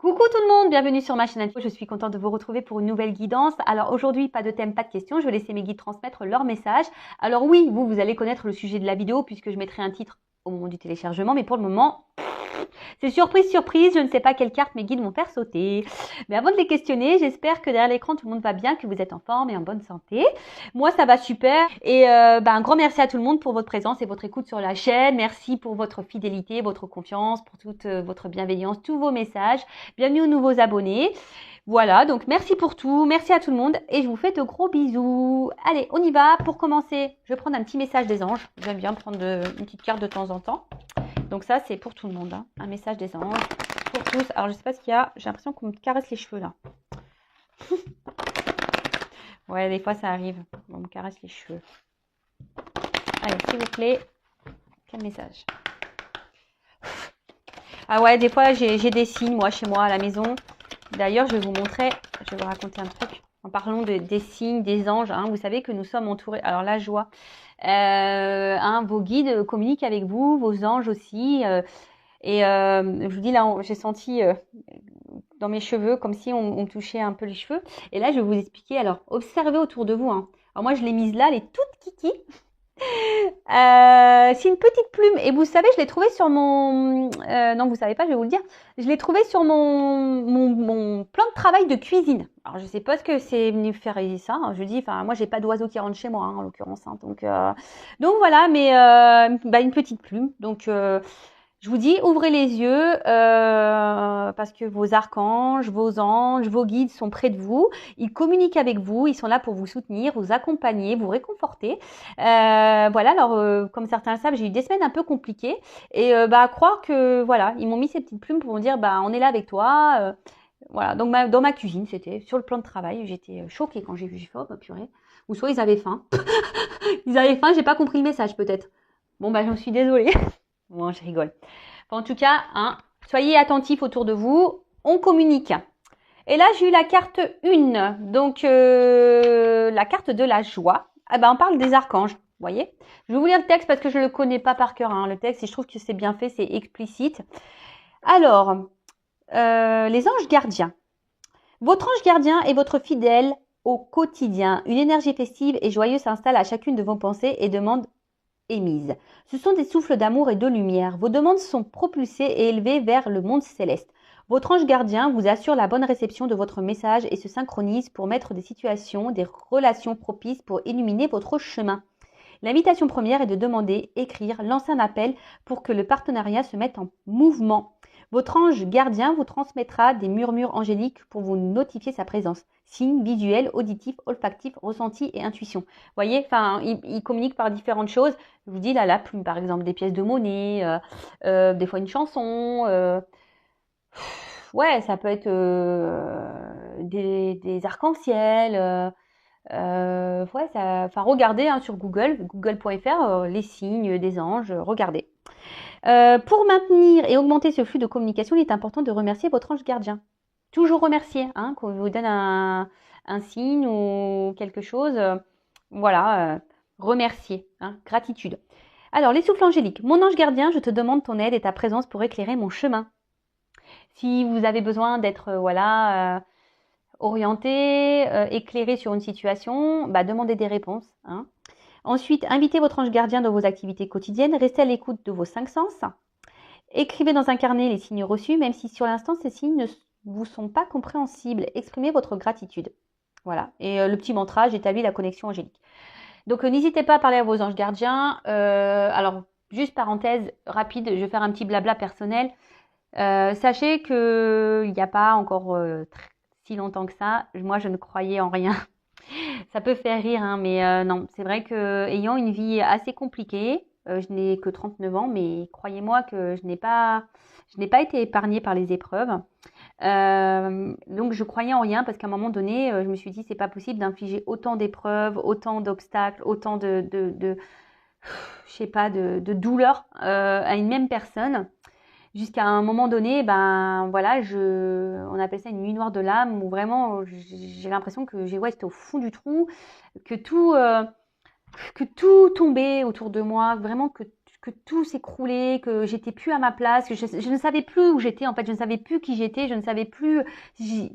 Coucou tout le monde, bienvenue sur ma chaîne info. Je suis contente de vous retrouver pour une nouvelle guidance. Alors aujourd'hui, pas de thème, pas de questions. Je vais laisser mes guides transmettre leur message. Alors oui, vous allez connaître le sujet de la vidéo puisque je mettrai un titre au moment du téléchargement. Mais pour le moment, c'est surprise, surprise. Je ne sais pas quelle carte mes guides vont faire sauter. Mais avant de les questionner, j'espère que derrière l'écran, tout le monde va bien, que vous êtes en forme et en bonne santé. Moi, ça va super. Et un grand merci à tout le monde pour votre présence et votre écoute sur la chaîne. Merci pour votre fidélité, votre confiance, pour toute votre bienveillance, tous vos messages. Bienvenue aux nouveaux abonnés. Voilà, donc merci pour tout, merci à tout le monde et je vous fais de gros bisous. Allez, on y va. Pour commencer, je vais prendre un petit message des anges. J'aime bien prendre une petite carte de temps en temps. Donc ça, c'est pour tout le monde, hein. Un message des anges pour tous. Alors, je sais pas ce qu'il y a. J'ai l'impression qu'on me caresse les cheveux, là. Ouais, des fois, ça arrive. On me caresse les cheveux. Allez, s'il vous plaît. Quel message? Ah ouais, des fois, j'ai des signes, moi, chez moi, à la maison. D'ailleurs, je vais vous montrer, je vais vous raconter un truc. En parlant des signes, des anges, hein, vous savez que nous sommes entourés. Alors la joie. Vos guides communiquent avec vous, vos anges aussi. Je vous dis là, j'ai senti dans mes cheveux comme si on touchait un peu les cheveux. Et là, je vais vous expliquer. Alors, observez autour de vous, hein. Alors moi, je l'ai mise là, elle est toute kiki. C'est une petite plume et vous savez, je l'ai trouvée sur mon... non, vous savez pas, je vais vous le dire. Je l'ai trouvée sur mon plan de travail de cuisine. Alors, je sais pas ce que c'est venu faire ça. Hein. Je dis, enfin, moi, j'ai pas d'oiseaux qui rentrent chez moi, hein, en l'occurrence. Hein. Donc voilà, mais une petite plume. Donc, je vous dis, ouvrez les yeux parce que vos archanges, vos anges, vos guides sont près de vous. Ils communiquent avec vous. Ils sont là pour vous soutenir, vous accompagner, vous réconforter. Voilà, alors comme certains le savent, j'ai eu des semaines un peu compliquées. Et à croire que, voilà, ils m'ont mis ces petites plumes pour me dire, on est là avec toi. Voilà, donc dans ma cuisine, c'était sur le plan de travail. J'étais choquée quand j'ai vu, j'ai fait, oh, purée. Ou soit ils avaient faim. Ils avaient faim, j'ai pas compris le message peut-être. Bon, j'en suis désolée. Bon, je rigole. En tout cas, hein, soyez attentifs autour de vous. On communique. Et là, j'ai eu la carte 1. Donc, la carte de la joie. On parle des archanges. Vous voyez? Je vais vous lire le texte parce que je ne le connais pas par cœur. Hein, le texte, et je trouve que c'est bien fait, c'est explicite. Alors, les anges gardiens. Votre ange gardien est votre fidèle au quotidien. Une énergie festive et joyeuse s'installe à chacune de vos pensées et demande émises. Ce sont des souffles d'amour et de lumière. Vos demandes sont propulsées et élevées vers le monde céleste. Votre ange gardien vous assure la bonne réception de votre message et se synchronise pour mettre des situations, des relations propices pour illuminer votre chemin. L'invitation première est de demander, écrire, lancer un appel pour que le partenariat se mette en mouvement. Votre ange gardien vous transmettra des murmures angéliques pour vous notifier sa présence. Signes visuels, auditifs, olfactifs, ressentis et intuition. Vous voyez, il communique par différentes choses. Je vous dis là, la plume, par exemple, des pièces de monnaie, des fois une chanson. Ouais, ça peut être des arcs-en-ciel. Regardez hein, sur google.fr, les signes des anges, regardez. Pour maintenir et augmenter ce flux de communication, il est important de remercier votre ange gardien. Toujours remercier, hein, quand il vous donne un signe ou quelque chose. Remercier, hein, gratitude. Alors, les souffles angéliques. Mon ange gardien, je te demande ton aide et ta présence pour éclairer mon chemin. Si vous avez besoin d'être, orienté, éclairé sur une situation, demandez des réponses. Hein. Ensuite, invitez votre ange gardien dans vos activités quotidiennes. Restez à l'écoute de vos 5 sens. Écrivez dans un carnet les signes reçus, même si sur l'instant, ces signes ne vous sont pas compréhensibles. Exprimez votre gratitude. Voilà. Et le petit mantra, j'établis la connexion angélique. Donc, n'hésitez pas à parler à vos anges gardiens. Alors, juste parenthèse rapide, je vais faire un petit blabla personnel. Sachez qu'il n'y a pas encore si longtemps que ça, moi je ne croyais en rien. Ça peut faire rire, hein, mais non, c'est vrai que ayant une vie assez compliquée, je n'ai que 39 ans, mais croyez-moi que je n'ai pas été épargnée par les épreuves. Donc je croyais en rien parce qu'à un moment donné, je me suis dit c'est pas possible d'infliger autant d'épreuves, autant d'obstacles, autant de douleurs à une même personne. Jusqu'à un moment donné, on appelle ça une nuit noire de l'âme, où vraiment j'ai l'impression que j'étais au fond du trou, que tout tombait autour de moi, vraiment que que tout s'écroulait, que j'étais plus à ma place, que je ne savais plus où j'étais, en fait, je ne savais plus qui j'étais, je ne savais plus,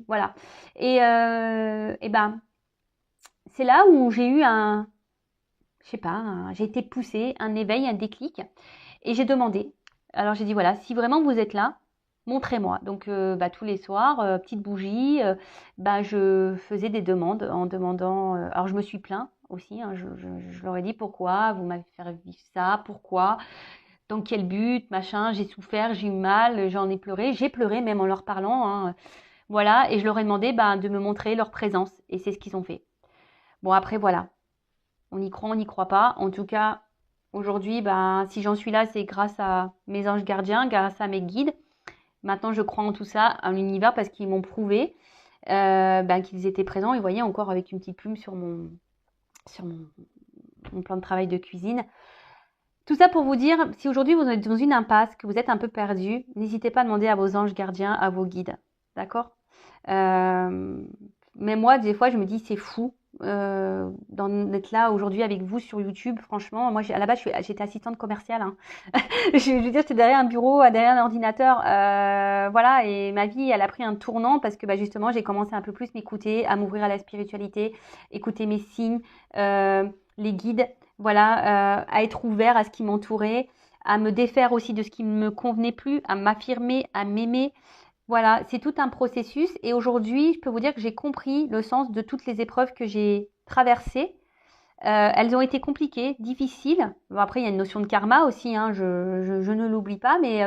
voilà. Et ben, c'est là où j'ai eu je sais pas, j'ai été poussée, un éveil, un déclic, et j'ai demandé. Alors j'ai dit voilà, si vraiment vous êtes là, montrez-moi. Donc tous les soirs, petite bougie, je faisais des demandes en demandant. Alors je me suis plaint aussi, hein, je leur ai dit pourquoi vous m'avez fait vivre ça, pourquoi, dans quel but, machin. J'ai souffert, j'ai eu mal, j'en ai pleuré, j'ai pleuré même en leur parlant. Hein, voilà, et je leur ai demandé de me montrer leur présence, et c'est ce qu'ils ont fait. Bon après voilà. On y croit, on n'y croit pas. En tout cas, aujourd'hui, si j'en suis là, c'est grâce à mes anges gardiens, grâce à mes guides. Maintenant, je crois en tout ça, en l'univers, parce qu'ils m'ont prouvé qu'ils étaient présents. Et vous voyez, encore avec une petite plume sur mon plan de travail de cuisine. Tout ça pour vous dire, si aujourd'hui vous êtes dans une impasse, que vous êtes un peu perdu, n'hésitez pas à demander à vos anges gardiens, à vos guides. D'accord Mais moi, des fois, je me dis, c'est fou d'être là aujourd'hui avec vous sur YouTube. Franchement, moi, à la base, j'étais assistante commerciale. Hein. je veux dire, j'étais derrière un bureau, derrière un ordinateur. Voilà, et ma vie, elle a pris un tournant parce que justement, j'ai commencé un peu plus m'écouter, à m'ouvrir à la spiritualité, écouter mes signes, les guides, voilà, à être ouvert à ce qui m'entourait, à me défaire aussi de ce qui ne me convenait plus, à m'affirmer, à m'aimer. Voilà, c'est tout un processus et aujourd'hui, je peux vous dire que j'ai compris le sens de toutes les épreuves que j'ai traversées. Elles ont été compliquées, difficiles. Bon, après, il y a une notion de karma aussi, hein, je ne l'oublie pas, mais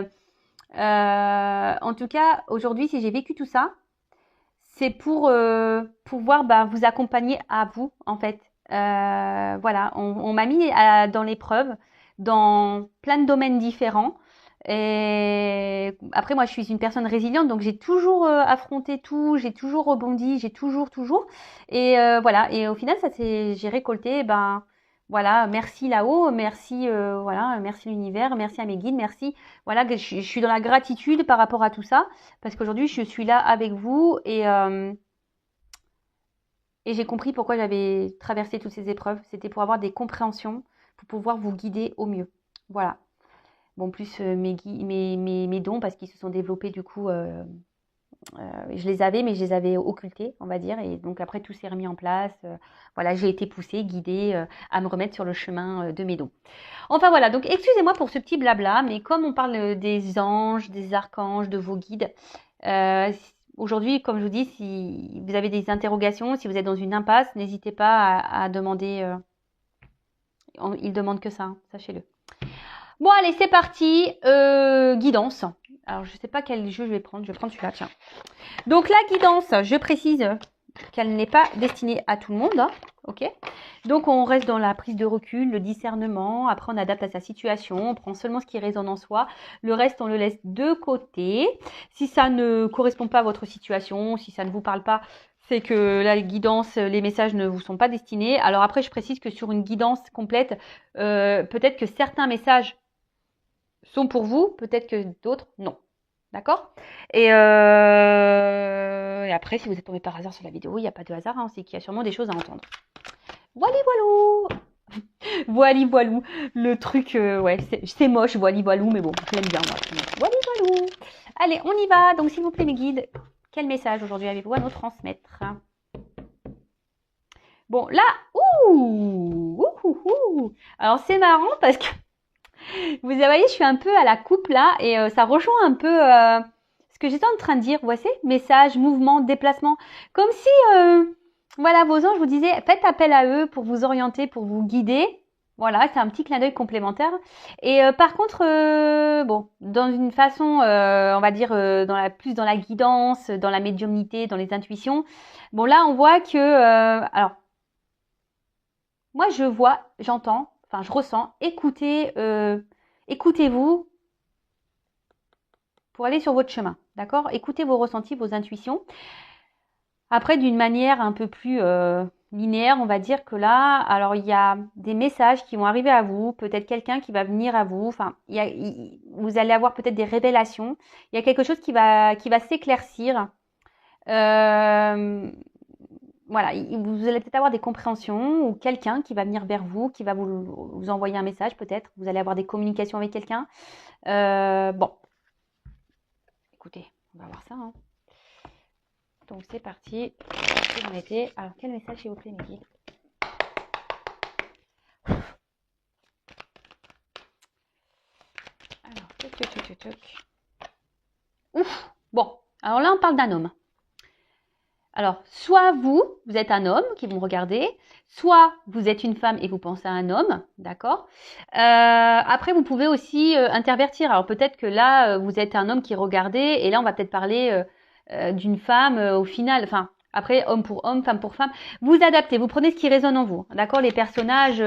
en tout cas, aujourd'hui, si j'ai vécu tout ça, c'est pour pouvoir vous accompagner à vous, en fait. Voilà, on m'a mis dans l'épreuve, dans plein de domaines différents. Et après, moi, je suis une personne résiliente, donc j'ai toujours affronté tout, j'ai toujours rebondi, j'ai toujours. Et voilà. Et au final, j'ai récolté. Voilà, merci là-haut, merci, voilà, merci l'univers, merci à mes guides, merci. Voilà, je suis dans la gratitude par rapport à tout ça, parce qu'aujourd'hui, je suis là avec vous et j'ai compris pourquoi j'avais traversé toutes ces épreuves. C'était pour avoir des compréhensions, pour pouvoir vous guider au mieux. Voilà. Bon, plus mes dons, parce qu'ils se sont développés du coup, je les avais, mais je les avais occultés, on va dire. Et donc après, tout s'est remis en place. Voilà, j'ai été poussée, guidée à me remettre sur le chemin de mes dons. Enfin voilà, donc excusez-moi pour ce petit blabla, mais comme on parle des anges, des archanges, de vos guides, aujourd'hui, comme je vous dis, si vous avez des interrogations, si vous êtes dans une impasse, n'hésitez pas à demander. Ils demandent que ça, hein, sachez-le. Bon, allez, c'est parti. Guidance. Alors, je ne sais pas quel jeu je vais prendre. Je vais prendre celui-là, tiens. Donc, la guidance, je précise qu'elle n'est pas destinée à tout le monde. Hein, ok. Donc, on reste dans la prise de recul, le discernement. Après, on adapte à sa situation. On prend seulement ce qui résonne en soi. Le reste, on le laisse de côté. Si ça ne correspond pas à votre situation, si ça ne vous parle pas, c'est que la guidance, les messages ne vous sont pas destinés. Alors après, je précise que sur une guidance complète, peut-être que certains messages sont pour vous, peut-être que d'autres, non. D'accord et après, si vous êtes tombé par hasard sur la vidéo, il n'y a pas de hasard, hein, c'est qu'il y a sûrement des choses à entendre. Voilà, voilou. Voili voilou, le truc, ouais, c'est moche, voili voilou, mais bon, je l'aime bien, moi. Voili voilou. Allez, on y va. Donc, s'il vous plaît, mes guides, quel message aujourd'hui avez-vous à nous transmettre? Bon, là, alors, c'est marrant parce que vous voyez, je suis un peu à la coupe là et ça rejoint un peu ce que j'étais en train de dire. Vous voyez, message, mouvement, déplacement. Comme si, voilà, vos anges vous disaient, faites appel à eux pour vous orienter, pour vous guider. Voilà, c'est un petit clin d'œil complémentaire. Et par contre, bon, dans une façon, on va dire, plus dans la guidance, dans la médiumnité, dans les intuitions. Bon, là, on voit que, alors, moi, je vois, j'entends, enfin, je ressens, écoutez-vous pour aller sur votre chemin, d'accord? Écoutez vos ressentis, vos intuitions. Après, d'une manière un peu plus linéaire, on va dire que là, alors il y a des messages qui vont arriver à vous, peut-être quelqu'un qui va venir à vous, enfin, vous allez avoir peut-être des révélations. Il y a quelque chose qui va s'éclaircir. voilà, vous allez peut-être avoir des compréhensions ou quelqu'un qui va venir vers vous, qui va vous envoyer un message peut-être. Vous allez avoir des communications avec quelqu'un. Bon, écoutez, on va voir ça. Hein. Donc c'est parti. J'en étais. Alors quel message s'il vous plaît, Mehdi? Alors, ouf. Bon, alors là on parle d'un homme. Alors, soit vous êtes un homme qui vous regardez, soit vous êtes une femme et vous pensez à un homme, d'accord. Après, vous pouvez aussi intervertir. Alors peut-être que là, vous êtes un homme qui regardait, et là, on va peut-être parler d'une femme au final. Enfin, après, homme pour homme, femme pour femme. Vous adaptez, vous prenez ce qui résonne en vous, d'accord. Les personnages,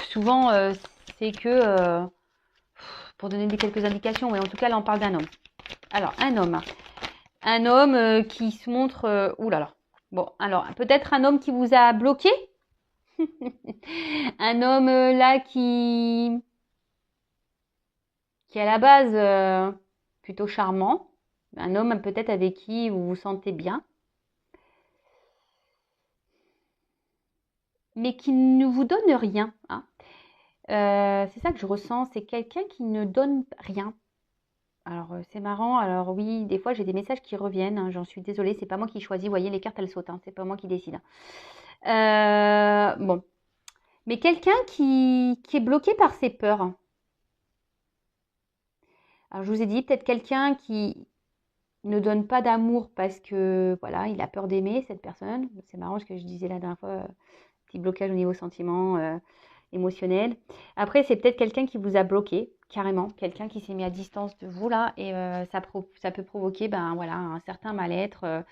souvent, c'est que, pour donner quelques indications, mais en tout cas, là, on parle d'un homme. Alors, un homme. Un homme qui se montre... ouh là là. Bon, alors, peut-être un homme qui vous a bloqué. Un homme là qui est à la base plutôt charmant. Un homme peut-être avec qui vous vous sentez bien. Mais qui ne vous donne rien. Hein. C'est ça que je ressens. C'est quelqu'un qui ne donne rien. Alors, c'est marrant. Alors oui, des fois, j'ai des messages qui reviennent. Hein. J'en suis désolée. C'est pas moi qui choisis. Vous voyez, les cartes, elles sautent. Hein. C'est pas moi qui décide. Bon. Mais quelqu'un qui est bloqué par ses peurs. Alors, je vous ai dit, peut-être quelqu'un qui ne donne pas d'amour parce que, voilà, il a peur d'aimer cette personne. C'est marrant ce que je disais la dernière fois. Petit blocage au niveau sentiment, émotionnel. Après, c'est peut-être quelqu'un qui vous a bloqué, carrément. Quelqu'un qui s'est mis à distance de vous, là. Et ça peut provoquer, ben, voilà, un certain mal-être.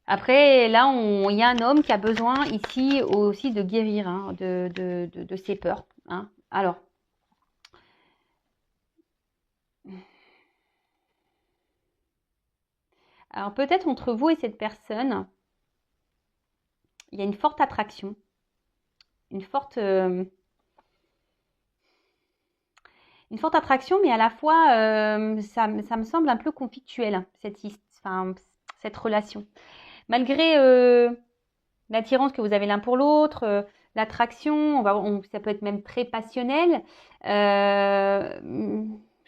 Après, là, il y a un homme qui a besoin ici aussi de guérir hein, de ses peurs. Hein. Alors, peut-être entre vous et cette personne, il y a une forte attraction, une forte attraction, mais à la fois, ça me semble un peu conflictuel, cette relation. Malgré l'attirance que vous avez l'un pour l'autre, l'attraction, ça peut être même très passionnel.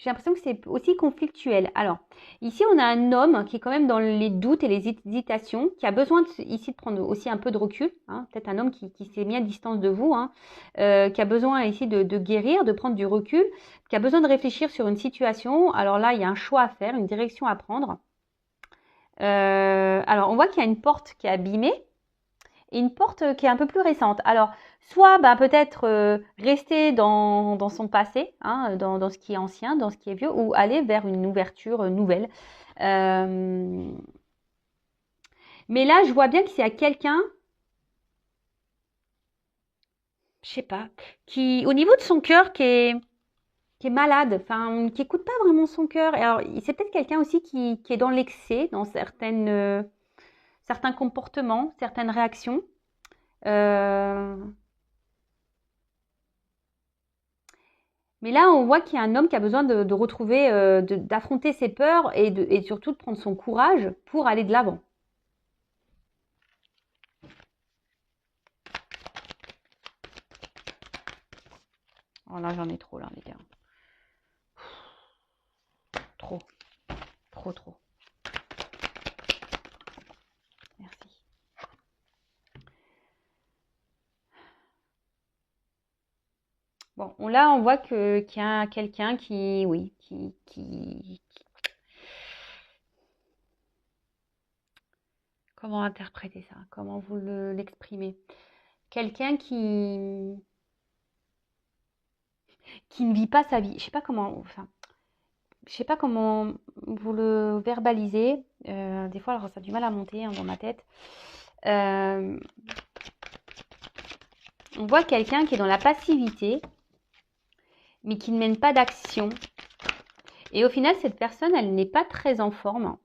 J'ai l'impression que c'est aussi conflictuel. Alors, ici, on a un homme qui est quand même dans les doutes et les hésitations, qui a besoin ici de prendre aussi un peu de recul. Hein, peut-être un homme qui s'est mis à distance de vous, hein, qui a besoin ici de guérir, de prendre du recul, qui a besoin de réfléchir sur une situation. Alors là, il y a un choix à faire, une direction à prendre. Alors, on voit qu'il y a une porte qui est abîmée et une porte qui est un peu plus récente. Alors, soit peut-être rester dans son passé, hein, dans ce qui est ancien, dans ce qui est vieux, ou aller vers une ouverture nouvelle. Mais là, je vois bien qu'il y a quelqu'un, je sais pas, qui, au niveau de son cœur, qui est malade, enfin, qui écoute pas vraiment son cœur. Alors, c'est peut-être quelqu'un aussi qui est dans l'excès, dans certains comportements, certaines réactions. Mais là, on voit qu'il y a un homme qui a besoin de retrouver, d'affronter ses peurs et surtout de prendre son courage pour aller de l'avant. Oh là, j'en ai trop là, les gars. Trop. Trop, trop. Merci. Bon, là, on voit qu'il y a quelqu'un qui, oui, comment interpréter ça? Comment vous l'exprimez? Quelqu'un qui ne vit pas sa vie. Je sais pas comment, enfin, je sais pas comment vous le verbalisez. Des fois, alors, ça a du mal à monter hein, dans ma tête. On voit quelqu'un qui est dans la passivité, mais qui ne mène pas d'action. Et au final, cette personne, elle n'est pas très en forme.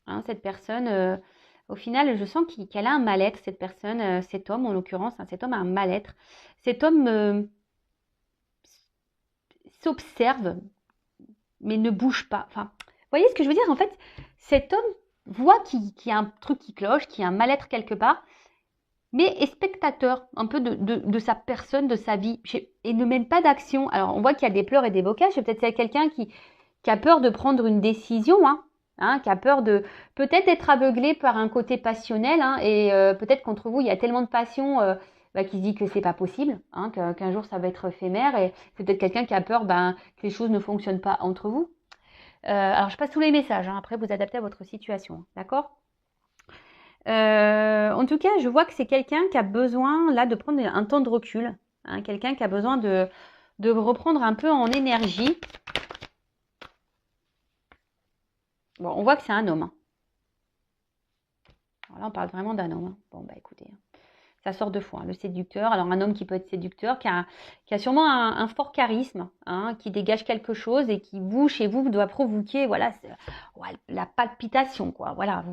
Hein, cette personne, au final, je sens qu'elle a un mal-être, cette personne, cet homme en l'occurrence, hein, cet homme a un mal-être. Cet homme s'observe, mais ne bouge pas. Enfin, vous voyez ce que je veux dire? En fait, cet homme voit qu'il y a un truc qui cloche, qu'il y a un mal-être quelque part, mais est spectateur un peu de sa personne, de sa vie, et ne mène pas d'action. Alors, on voit qu'il y a des pleurs et des bocages. Peut-être c'est quelqu'un qui a peur de prendre une décision, qui a peur de peut-être être aveuglé par un côté passionnel, et peut-être qu'entre vous, il y a tellement de passion qui se dit que c'est pas possible, qu'un jour ça va être éphémère, et c'est peut-être quelqu'un qui a peur que les choses ne fonctionnent pas entre vous. Alors, je passe tous les messages, après vous adaptez à votre situation, d'accord ? En tout cas, je vois que c'est quelqu'un qui a besoin là de prendre un temps de recul, quelqu'un qui a besoin de reprendre un peu en énergie. Bon, on voit que c'est un homme. Alors là, on parle vraiment d'un homme. Bon, écoutez, ça sort deux fois, le séducteur. Alors, un homme qui peut être séducteur, qui a sûrement un fort charisme, qui dégage quelque chose et qui, chez vous, doit provoquer, voilà, la palpitation, quoi. Voilà,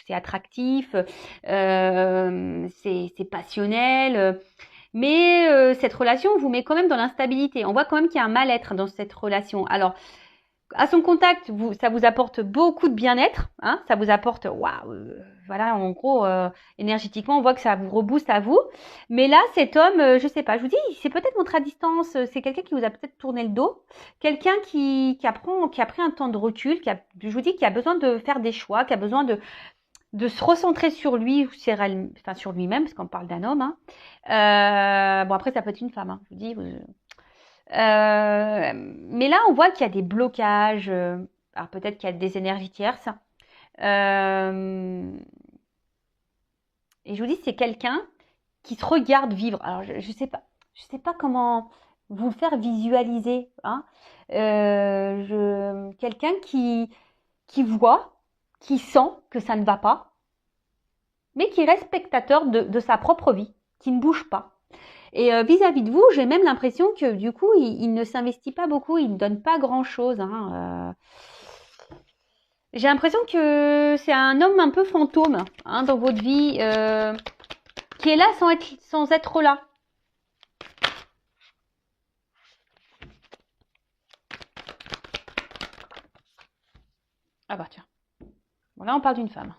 c'est attractif, c'est passionnel. Mais cette relation vous met quand même dans l'instabilité. On voit quand même qu'il y a un mal-être dans cette relation. Alors, à son contact, ça vous apporte beaucoup de bien-être, ça vous apporte, voilà, en gros, énergétiquement, on voit que ça vous rebooste à vous. Mais là, cet homme, je sais pas, je vous dis, c'est peut-être montré à distance, c'est quelqu'un qui vous a peut-être tourné le dos, quelqu'un qui a pris un temps de recul, je vous dis, qui a besoin de faire des choix, qui a besoin de se recentrer sur lui, sur lui-même, parce qu'on parle d'un homme. Bon, après, ça peut être une femme, je vous dis. Mais là, on voit qu'il y a des blocages. Alors peut-être qu'il y a des énergies tierces. Et je vous dis, c'est quelqu'un qui se regarde vivre. Alors je sais pas comment vous le faire visualiser. Quelqu'un qui voit, qui sent que ça ne va pas, mais qui reste spectateur de sa propre vie, qui ne bouge pas. Et vis-à-vis de vous, j'ai même l'impression que du coup, il ne s'investit pas beaucoup, il ne donne pas grand-chose. J'ai l'impression que c'est un homme un peu fantôme dans votre vie, qui est là sans être là. Ah bah tiens. Bon, là, on parle d'une femme.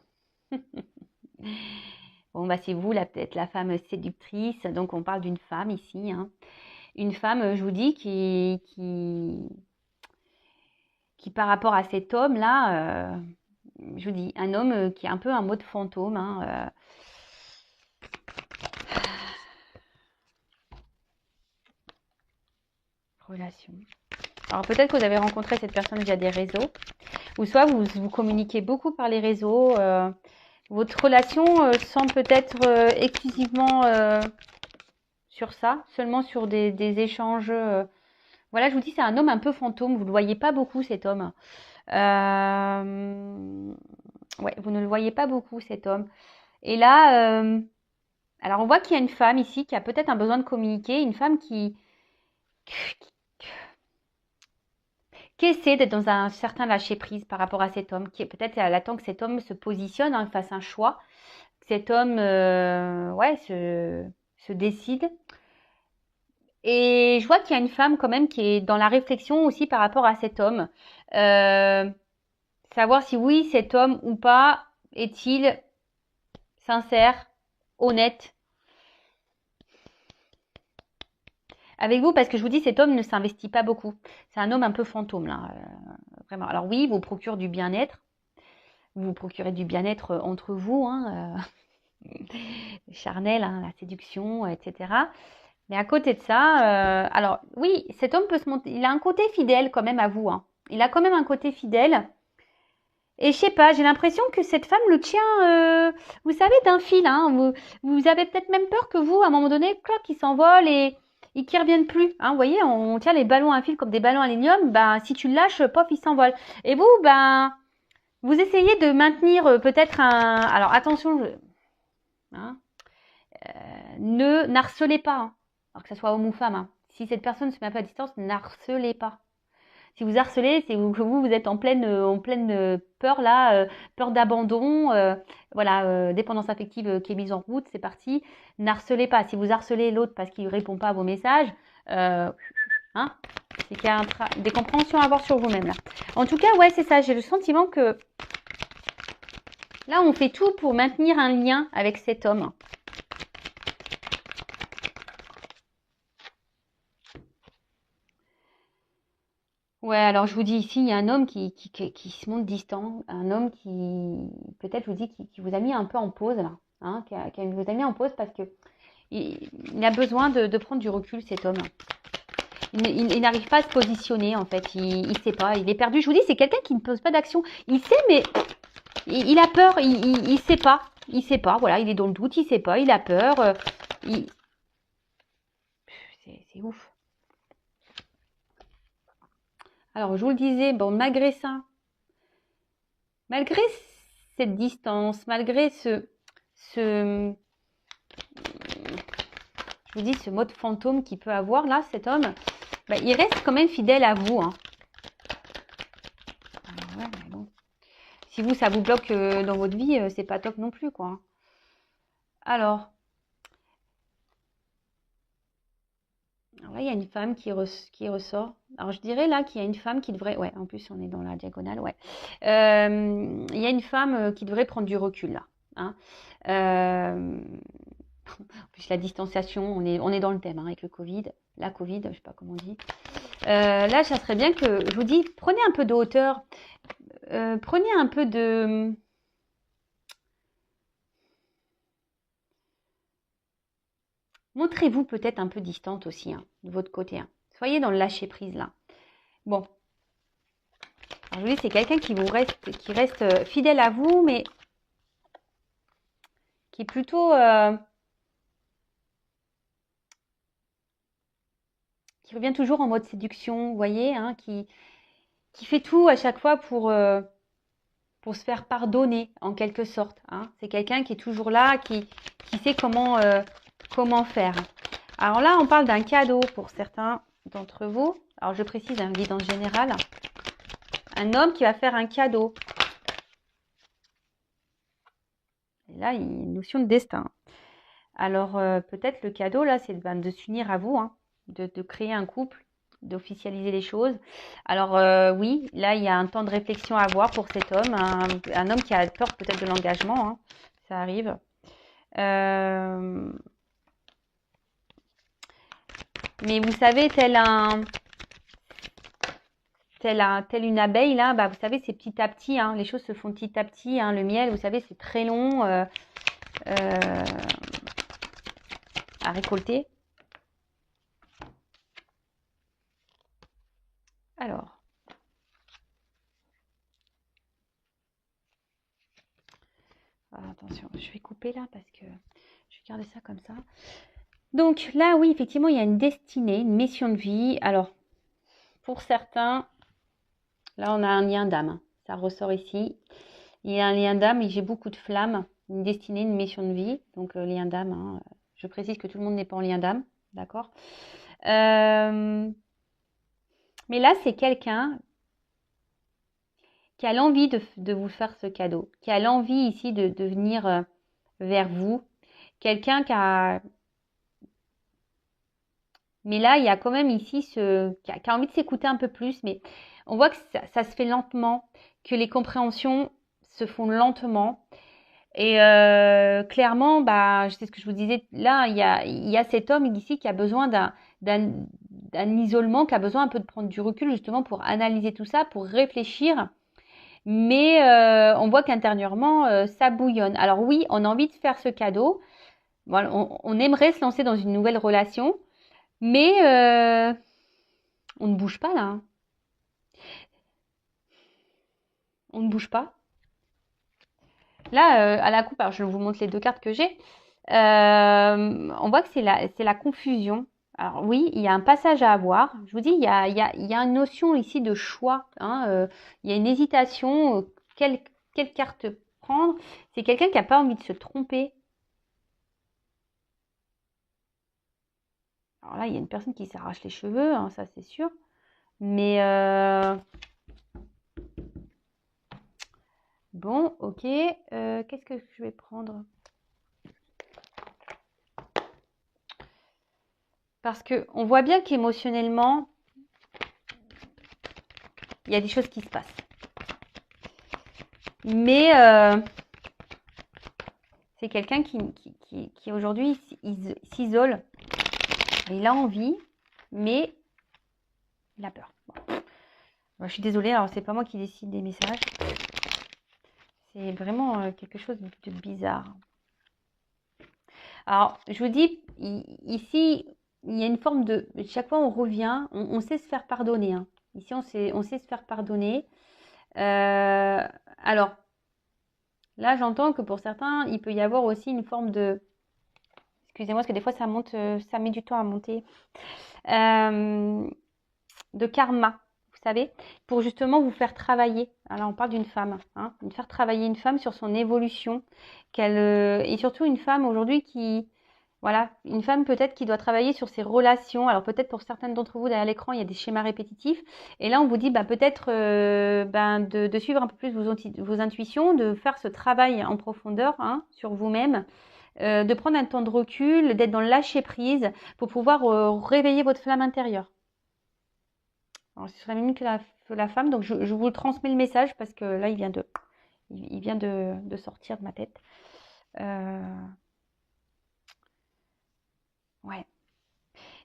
Bon, c'est vous, là, peut-être la femme séductrice. Donc, on parle d'une femme ici. Une femme, je vous dis, qui par rapport à cet homme-là, je vous dis, un homme qui est un peu un mode fantôme. Relation. Alors, peut-être que vous avez rencontré cette personne via des réseaux. Ou soit vous communiquez beaucoup par les réseaux. Votre relation semble peut-être exclusivement sur ça, seulement sur des échanges. Voilà, je vous dis, c'est un homme un peu fantôme. Vous ne le voyez pas beaucoup, cet homme. Ouais, vous ne le voyez pas beaucoup, cet homme. Et là, alors on voit qu'il y a une femme ici qui a peut-être un besoin de communiquer, une femme qui essaie d'être dans un certain lâcher-prise par rapport à cet homme, qui peut-être elle attend que cet homme se positionne, fasse un choix, que cet homme se décide. Et je vois qu'il y a une femme quand même qui est dans la réflexion aussi par rapport à cet homme. Savoir si oui, cet homme ou pas est-il sincère, honnête avec vous, parce que je vous dis, cet homme ne s'investit pas beaucoup. C'est un homme un peu fantôme, là, vraiment. Alors oui, il vous procure du bien-être. Vous vous procurez du bien-être entre vous, charnel, la séduction, etc. Mais à côté de ça, alors oui, cet homme peut se monter. Il a un côté fidèle quand même à vous. Il a quand même un côté fidèle. Et je sais pas, j'ai l'impression que cette femme le tient, vous savez, d'un fil. Vous avez peut-être même peur que vous, à un moment donné, clac, il s'envole et qui reviennent plus. Vous voyez, on tient les ballons à un fil comme des ballons à aluminium. Si tu le lâches, pof, il s'envole. Et vous, vous essayez de maintenir peut-être un. Alors attention, ne n'harcelez pas, alors que ce soit homme ou femme. Si cette personne ne se met pas à distance, n'harcelez pas. Si vous harcelez, c'est que vous êtes en pleine peur là, peur d'abandon, dépendance affective qui est mise en route, c'est parti. N'harcelez pas. Si vous harcelez l'autre parce qu'il ne répond pas à vos messages, c'est qu'il y a des compréhensions à avoir sur vous-même là. En tout cas, ouais, c'est ça. J'ai le sentiment que Là, on fait tout pour maintenir un lien avec cet homme. Ouais, alors je vous dis ici, il y a un homme qui se montre distant, un homme qui, peut-être je vous dis, qui vous a mis un peu en pause là, hein, qui vous a mis en pause parce que il a besoin de prendre du recul, cet homme. Il n'arrive pas à se positionner en fait, il sait pas, il est perdu. Je vous dis, c'est quelqu'un qui ne pose pas d'action. Il sait, mais il a peur, il sait pas. Il sait pas, voilà, il est dans le doute, il sait pas, il a peur. C'est ouf. Alors, je vous le disais, bon, malgré ça, malgré cette distance, malgré je vous dis, ce mode fantôme qu'il peut avoir là, cet homme, bah, il reste quand même fidèle à vous. Hein. Alors, ouais, mais bon. Si vous, ça vous bloque dans votre vie, c'est pas top non plus, quoi. Alors là, il y a une femme qui ressort. Alors, je dirais là qu'il y a une femme qui devrait... Ouais, en plus, on est dans la diagonale, ouais. Il y a une femme qui devrait prendre du recul, là. Hein. En plus, la distanciation, on est dans le thème, hein, avec le Covid. La Covid, je sais pas comment on dit. Là, ça serait bien que... Je vous dis, prenez un peu de hauteur. Prenez un peu de... Montrez-vous peut-être un peu distante aussi, hein, de votre côté. Hein. Soyez dans le lâcher-prise, là. Bon. Alors, je vous dis, c'est quelqu'un qui reste fidèle à vous, mais qui est plutôt... qui revient toujours en mode séduction, vous voyez, hein, qui fait tout à chaque fois pour se faire pardonner, en quelque sorte. Hein. C'est quelqu'un qui est toujours là, qui sait comment faire. Alors là, on parle d'un cadeau pour certains d'entre vous. Alors, je précise un guidance générale. Un homme qui va faire un cadeau. Et là, il y a une notion de destin. Alors, peut-être le cadeau, là, c'est de s'unir à vous, hein, de créer un couple, d'officialiser les choses. Alors, oui, là, il y a un temps de réflexion à avoir pour cet homme. Un homme qui a peur peut-être de l'engagement. Hein, ça arrive. Mais vous savez, telle une abeille, là, bah, vous savez, c'est petit à petit. Hein, les choses se font petit à petit. Hein, le miel, vous savez, c'est très long à récolter. Alors, attention, je vais couper là parce que je vais garder ça comme ça. Donc là, oui, effectivement, il y a une destinée, une mission de vie. Alors, pour certains, là, on a un lien d'âme. Ça ressort ici. Il y a un lien d'âme et j'ai beaucoup de flammes. Une destinée, une mission de vie. Donc, lien d'âme. Hein. Je précise que tout le monde n'est pas en lien d'âme. D'accord. Mais là, c'est quelqu'un qui a l'envie de vous faire ce cadeau. Qui a l'envie ici de venir vers vous. Quelqu'un qui a... Mais là, il y a quand même ici qui a envie de s'écouter un peu plus. Mais on voit que ça se fait lentement. Que les compréhensions se font lentement. Et clairement, bah, c'est ce que je vous disais, là, il y a cet homme ici qui a besoin d'un isolement, qui a besoin un peu de prendre du recul justement pour analyser tout ça, pour réfléchir. Mais on voit qu'intérieurement, ça bouillonne. Alors oui, on a envie de faire ce cadeau. Voilà, on aimerait se lancer dans une nouvelle relation, mais on ne bouge pas là. Hein. On ne bouge pas. Là, à la coupe, alors je vous montre les deux cartes que j'ai. On voit que c'est la confusion. Alors oui, il y a un passage à avoir. Je vous dis, il y a une notion ici de choix. Hein, il y a une hésitation. Quelle carte prendre? C'est quelqu'un qui n'a pas envie de se tromper. Alors là, il y a une personne qui s'arrache les cheveux, hein, ça c'est sûr. Mais bon, ok. Qu'est-ce que je vais prendre? Parce qu'on voit bien qu'émotionnellement, il y a des choses qui se passent. Mais c'est quelqu'un qui aujourd'hui s'isole. Il a envie, mais il a peur. Bon. Bon, je suis désolée, alors c'est pas moi qui décide des messages. C'est vraiment quelque chose de bizarre. Alors, je vous dis, ici, il y a une forme de... Chaque fois, on revient, on sait se faire pardonner. Hein. Ici, on sait se faire pardonner. Alors, là, j'entends que pour certains, il peut y avoir aussi une forme de... Excusez-moi, parce que des fois, ça monte, ça met du temps à monter. De karma, vous savez, pour justement vous faire travailler. Alors, on parle d'une femme, hein, de faire travailler une femme sur son évolution. Et surtout une femme aujourd'hui qui... Voilà, une femme peut-être qui doit travailler sur ses relations. Alors peut-être pour certaines d'entre vous derrière l'écran, il y a des schémas répétitifs. Et là, on vous dit peut-être de suivre un peu plus vos intuitions, de faire ce travail en profondeur hein, sur vous-même, de prendre un temps de recul, d'être dans le lâcher-prise pour pouvoir réveiller votre flamme intérieure. Alors, ce serait mieux que la femme. Donc, je vous transmets le message parce que là, il vient de sortir de ma tête. Ouais.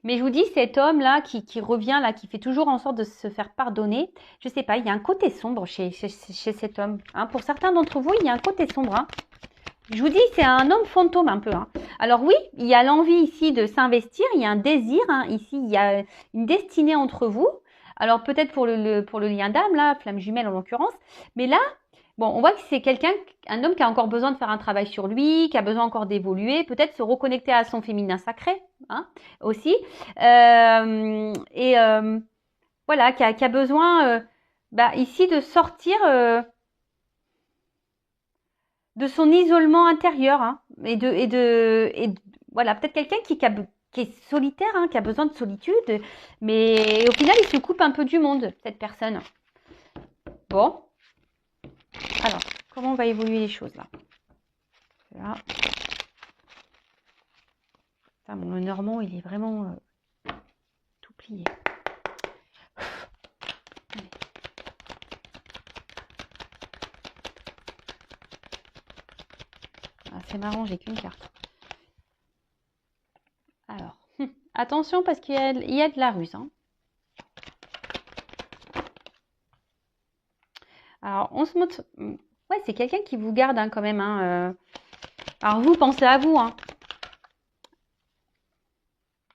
Mais je vous dis, cet homme-là qui revient, là, qui fait toujours en sorte de se faire pardonner, je sais pas, il y a un côté sombre chez cet homme. Hein. Pour certains d'entre vous, il y a un côté sombre. Hein. Je vous dis, c'est un homme fantôme un peu. Hein. Alors oui, il y a l'envie ici de s'investir, il y a un désir. Hein. Ici, il y a une destinée entre vous. Alors peut-être pour le lien d'âme, là, flamme jumelle en l'occurrence. Mais là, bon, on voit que c'est un homme qui a encore besoin de faire un travail sur lui, qui a besoin encore d'évoluer, peut-être se reconnecter à son féminin sacré, hein, aussi. Voilà, qui a besoin, ici, de sortir de son isolement intérieur, hein, voilà, peut-être quelqu'un qui est solitaire, hein, qui a besoin de solitude, mais au final, il se coupe un peu du monde, cette personne. Bon. Alors, comment on va évoluer les choses, là? Enfin, bon, le normand, il est vraiment tout plié. Ah, c'est marrant, j'ai qu'une carte. Alors, attention parce qu'il y a de la ruse. Hein. Alors, on se montre... Ouais, c'est quelqu'un qui vous garde hein, quand même. Hein, Alors, vous, pensez à vous. Hein.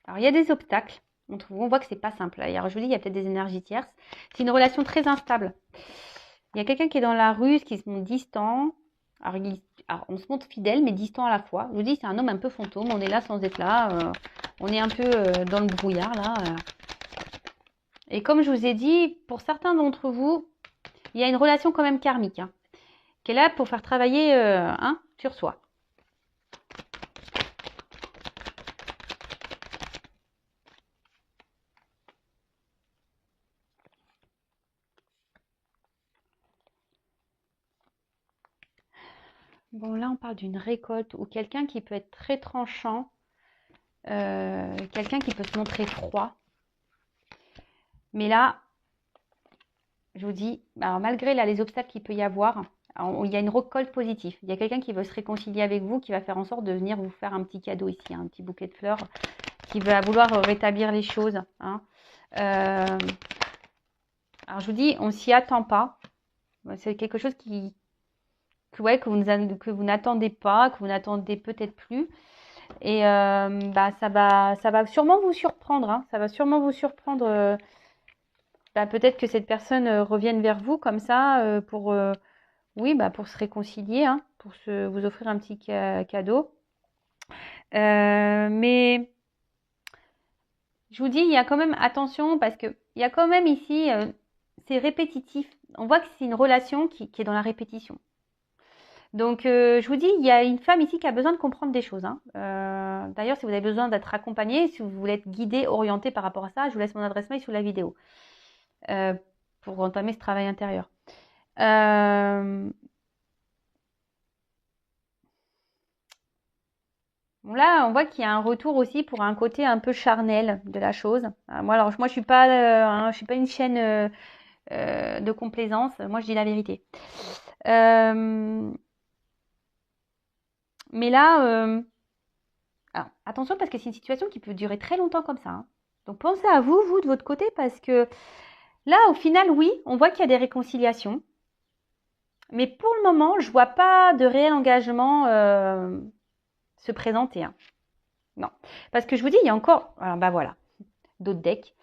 Alors, il y a des obstacles. On voit que c'est pas simple. Alors, je vous dis, il y a peut-être des énergies tierces. C'est une relation très instable. Il y a quelqu'un qui est dans la ruse, qui se montre distant. Alors, on se montre fidèle, mais distant à la fois. Je vous dis, c'est un homme un peu fantôme. On est là sans être là. On est un peu dans le brouillard, là. Et comme je vous ai dit, pour certains d'entre vous, il y a une relation quand même karmique, hein, qui est là pour faire travailler sur soi. Bon, là, on parle d'une récolte ou quelqu'un qui peut être très tranchant, quelqu'un qui peut se montrer froid. Mais là, je vous dis, alors malgré là, les obstacles qu'il peut y avoir, il y a une récolte positive. Il y a quelqu'un qui veut se réconcilier avec vous, qui va faire en sorte de venir vous faire un petit cadeau ici, un petit bouquet de fleurs, qui va vouloir rétablir les choses. Hein. Alors, je vous dis, on ne s'y attend pas. C'est quelque chose que vous n'attendez pas, que vous n'attendez peut-être plus. Et ça va sûrement vous surprendre. Hein. Ça va sûrement vous surprendre. Peut-être que cette personne revienne vers vous comme ça pour se réconcilier, hein, pour vous offrir un petit cadeau. Mais je vous dis, il y a quand même attention parce que il y a quand même ici, c'est répétitif. On voit que c'est une relation qui est dans la répétition. Donc, je vous dis, il y a une femme ici qui a besoin de comprendre des choses. Hein. D'ailleurs, si vous avez besoin d'être accompagné, si vous voulez être guidé, orienté par rapport à ça, je vous laisse mon adresse mail sous la vidéo pour entamer ce travail intérieur. Bon, là, on voit qu'il y a un retour aussi pour un côté un peu charnel de la chose. Moi, je suis pas une chaîne de complaisance. Moi, je dis la vérité. Mais là, alors, attention parce que c'est une situation qui peut durer très longtemps comme ça, hein. Donc pensez à vous, de votre côté, parce que là, au final, oui, on voit qu'il y a des réconciliations. Mais pour le moment, je vois pas de réel engagement se présenter, hein. Non. Parce que je vous dis, il y a encore... Alors, bah voilà, d'autres decks.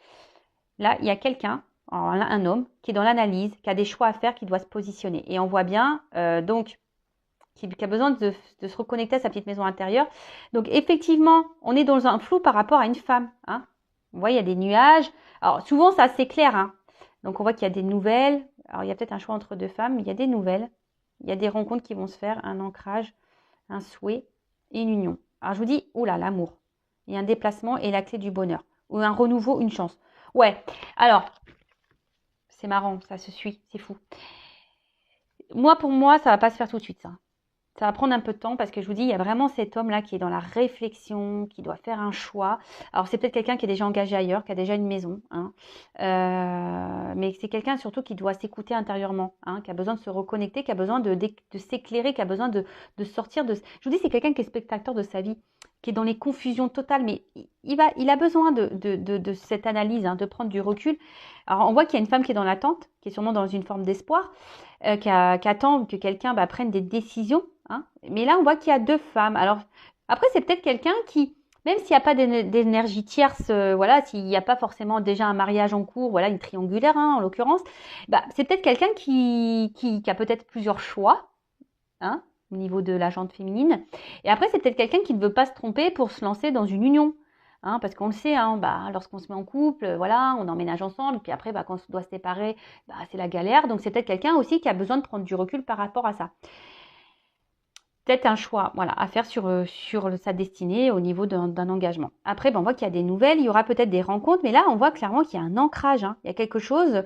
Là, il y a quelqu'un, un homme, qui est dans l'analyse, qui a des choix à faire, qui doit se positionner. Et on voit bien, donc, qui a besoin de se reconnecter à sa petite maison intérieure. Donc, effectivement, on est dans un flou par rapport à une femme, hein. Vous voyez, il y a des nuages. Alors, souvent, c'est assez clair, hein. Donc, on voit qu'il y a des nouvelles. Alors, il y a peut-être un choix entre deux femmes, mais il y a des nouvelles. Il y a des rencontres qui vont se faire, un ancrage, un souhait et une union. Alors, je vous dis, oula, l'amour. Il y a un déplacement et la clé du bonheur. Ou un renouveau, une chance. Ouais, alors, c'est marrant, ça se suit, c'est fou. Moi, pour moi, ça va pas se faire tout de suite, ça. Ça va prendre un peu de temps parce que je vous dis, il y a vraiment cet homme-là qui est dans la réflexion, qui doit faire un choix. Alors, c'est peut-être quelqu'un qui est déjà engagé ailleurs, qui a déjà une maison, hein. Mais c'est quelqu'un surtout qui doit s'écouter intérieurement, hein, qui a besoin de se reconnecter, qui a besoin de s'éclairer, qui a besoin de sortir de... Je vous dis, c'est quelqu'un qui est spectateur de sa vie, qui est dans les confusions totales, mais il a besoin de cette analyse, hein, de prendre du recul. Alors, on voit qu'il y a une femme qui est dans l'attente, qui est sûrement dans une forme d'espoir, qui attend que quelqu'un prenne des décisions, hein. Mais là, on voit qu'il y a deux femmes. Alors, après, c'est peut-être quelqu'un qui, même s'il n'y a pas d'énergie tierce, voilà, s'il n'y a pas forcément déjà un mariage en cours, voilà, une triangulaire, hein, en l'occurrence, c'est peut-être quelqu'un qui a peut-être plusieurs choix, hein, au niveau de la jante féminine. Et après, c'est peut-être quelqu'un qui ne veut pas se tromper pour se lancer dans une union. Hein, parce qu'on le sait, hein, lorsqu'on se met en couple, voilà, on emménage ensemble, puis après, quand on doit se séparer, c'est la galère. Donc, c'est peut-être quelqu'un aussi qui a besoin de prendre du recul par rapport à ça. Peut-être un choix, voilà, à faire sur sa destinée au niveau d'un engagement. Après, on voit qu'il y a des nouvelles, il y aura peut-être des rencontres, mais là, on voit clairement qu'il y a un ancrage, hein. Il y a quelque chose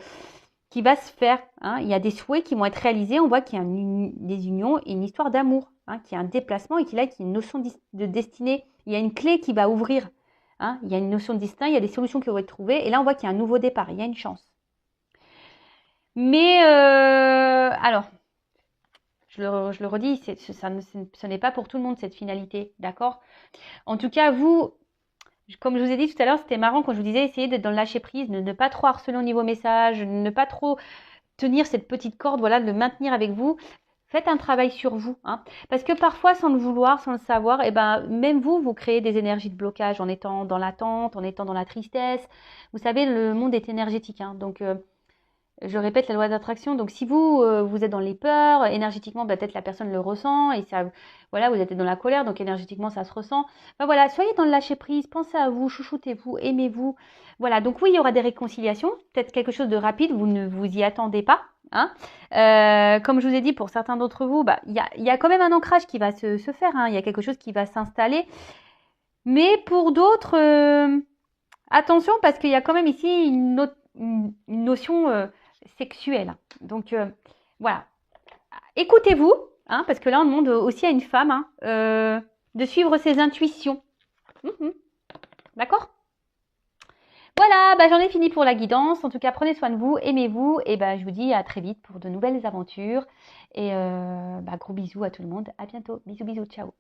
qui va se faire, hein. Il y a des souhaits qui vont être réalisés. On voit qu'il y a des unions et une histoire d'amour, hein, qu'il y a un déplacement et qu'il y a une notion de destinée. Il y a une clé qui va ouvrir, hein. Il y a une notion de destin, il y a des solutions qui vont être trouvées. Et là, on voit qu'il y a un nouveau départ, il y a une chance. Mais, alors, je le redis, ce n'est pas pour tout le monde cette finalité, d'accord? En tout cas, vous, comme je vous ai dit tout à l'heure, c'était marrant quand je vous disais, essayez d'être dans le lâcher prise, ne pas trop harceler au niveau message, ne pas trop tenir cette petite corde, voilà, de le maintenir avec vous. Faites un travail sur vous, hein, parce que parfois, sans le vouloir, sans le savoir, même vous créez des énergies de blocage en étant dans l'attente, en étant dans la tristesse. Vous savez, le monde est énergétique, hein, donc je répète la loi d'attraction. Donc si vous êtes dans les peurs, énergétiquement, peut-être la personne le ressent et ça, voilà, vous êtes dans la colère, donc énergétiquement ça se ressent. Voilà, soyez dans le lâcher prise, pensez à vous, chouchoutez-vous, aimez-vous. Voilà, donc oui, il y aura des réconciliations, peut-être quelque chose de rapide, vous ne vous y attendez pas, hein. Comme je vous ai dit, pour certains d'entre vous, il y a quand même un ancrage qui va se faire, hein. Il y a quelque chose qui va s'installer. Mais pour d'autres, attention parce qu'il y a quand même ici une notion sexuelle. Donc voilà, écoutez-vous, hein, parce que là on demande aussi à une femme, hein, de suivre ses intuitions. D'accord? Voilà, j'en ai fini pour la guidance. En tout cas, prenez soin de vous, aimez-vous, et je vous dis à très vite pour de nouvelles aventures. Et gros bisous à tout le monde. À bientôt. Bisous, bisous, ciao.